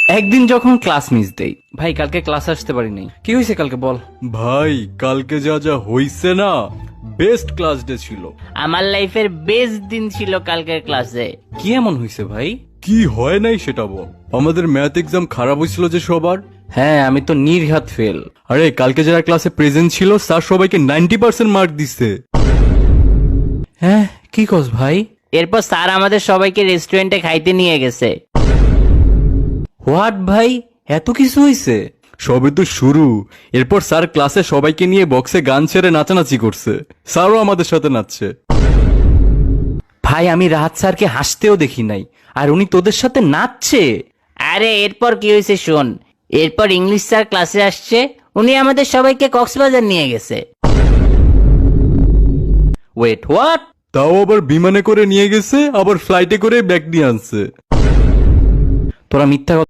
একদিন যখন class miss দেই, ভাই কালকে ক্লাস আসতে পারি নাই। কি হয়েছে কালকে বল। ভাই কালকে যা যা হইছে না, বেস্ট ক্লাস ডে ছিল। আমার লাইফের বেস্ট দিন ছিল কালকের ক্লাসে। কি এমন হয়েছে ভাই? কি হয় নাই সেটা বল। আমাদের ম্যাথ এক্সাম খারাপ হয়েছিল যে সবার। হ্যাঁ, আমি তো নির্ঘাত ফেল। আরে কালকে যারা ক্লাসে প্রেজেন্ট ছিল স্যার সবাইকে 90% মার্ক দিচ্ছে। হ্যাঁ, কি কস ভাই? এরপর স্যার আমাদের সবাইকে রেস্টুরেন্টে খাইতে নিয়ে গেছে। হোয়াট ভাই, এত কিছু হয়েছে? সবে তো শুরু। এরপর স্যার ক্লাসে সবাইকে নিয়ে বক্সে গান ছেড়ে নাচানাচি করছে। স্যারও আমাদের সাথে নাচছে। ভাই আমি রাহাত স্যারকে হাসতেও দেখি নাই, আর উনি তোদের সাথে নাচছে। আরে এরপর কি হয়েছে শোন। এরপর ইংলিশ স্যার ক্লাসে আসছে, উনি আমাদের সবাইকে কক্সবাজার নিয়ে গেছে। Wait, what? তাও আবার বিমানে করে নিয়ে গেছে, আবার ফ্লাইটে করে ব্যাগ নিয়ে আনছে। তোরা মিথ্যা